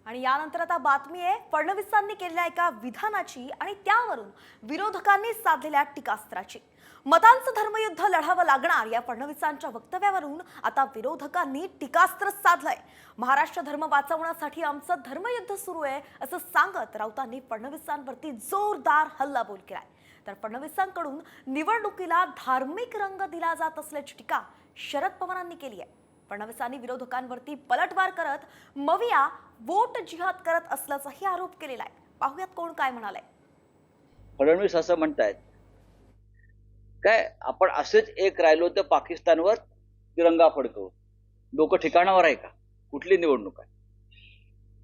आणि यानंतर आता बातमी आहे फडणवीसांनी केलेल्या एका विधानाची आणि त्यावरून विरोधकांनी साधलेल्या टीकास्त्राची। मतांचं धर्मयुद्ध लढावं लागणार या फडणवीसांच्या वक्तव्यावरून आता विरोधकांनी टीकास्त्र साधलंय। महाराष्ट्र धर्म वाचवण्यासाठी आमचं धर्मयुद्ध सुरू आहे असं सांगत राऊतांनी फडणवीसांवरती जोरदार हल्लाबोल केलाय। तर फडणवीसांकडून निवडणुकीला धार्मिक रंग दिला जात असल्याची टीका शरद पवारांनी केली आहे। फडणवीसांनी विरोधकांवरती पलटवार करत मविया वोट जिहाद करत असल्याचाही आरोप केलेला आहे। पाहूयात कोण काय म्हणाले। फडणवीस असं म्हणतायत काय आपण असेच एक राहिलो तर पाकिस्तानवर तिरंगा फडकवू। लोक ठिकाणावर आहे का? कुठली निवडणूक आहे?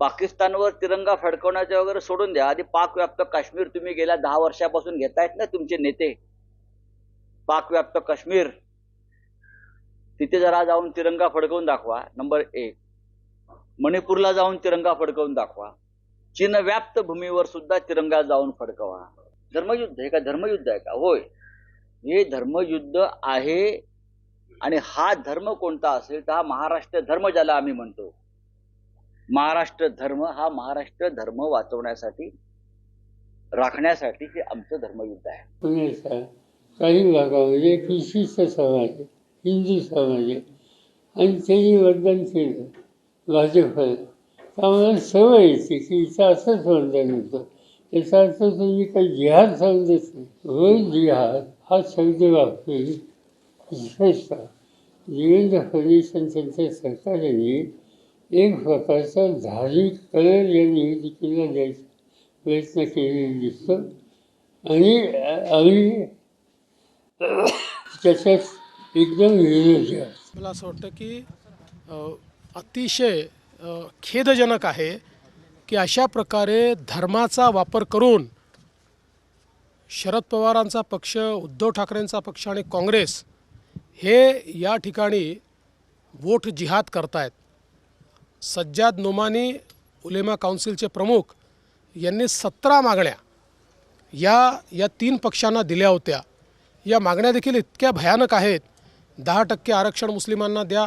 पाकिस्तानवर तिरंगा फडकवण्याचे वगैरे सोडून द्या, आधी पाक व्याप्त काश्मीर तुम्ही गेल्या 10 वर्षापासून घेतायत ना तुमचे नेते। पाक व्याप्त काश्मीर तिथे जरा जाऊन तिरंगा फडकवून दाखवा। नंबर 1, मणिपूरला जाऊन तिरंगा फडकवून दाखवा। चीन व्याप्त भूमीवर सुद्धा तिरंगा जाऊन फडकवा। धर्मयुद्ध हे का? धर्मयुद्ध आहे का? होय, हे धर्मयुद्ध आहे। आणि हा धर्म कोणता असेल तर हा महाराष्ट्र धर्म ज्याला आम्ही म्हणतो, महाराष्ट्र धर्म हा महाराष्ट्र धर्म वाचवण्यासाठी राखण्यासाठी हे आमचं धर्मयुद्ध आहे। पुण्याचा काही भागामध्ये एक विशिष्ट समाज आहे, हिंदू समाज आहे, आणि त्यांनी मतदान केलं भाजपला। त्यामुळे सवय येते की इथं असंच मतदान होतं। याचा अर्थ तुम्ही काही जिहाद समजत नाही। रोज जिहाद हा शब्द वापरून विशेषतः देवेंद्र फडणवीस आणि त्यांच्या सरकारने एक प्रकारचा धार्मिक कलर या निवडणुकीला द्यायचा प्रयत्न केलेला दिसतो, आणि आम्ही त्याच्यात एकदम विरोधी आहोत। मला असं वाटतं की अतिशय खेदजनक आहे की अशा प्रकारे धर्माचा वापर करून शरद पवारांचा पक्ष, उद्धव ठाकरेंचा पक्ष आणि काँग्रेस हे या ठिकाणी वोट जिहाद करतायत। सज्जाद नोमानी उलेमा काउन्सिलचे प्रमुख यांनी 17 मागण्या या 3 पक्षांना दिल्या होत्या। या मागण्या देखील इतक्या भयानक आहेत। 10% आरक्षण मुस्लिमांना द्या,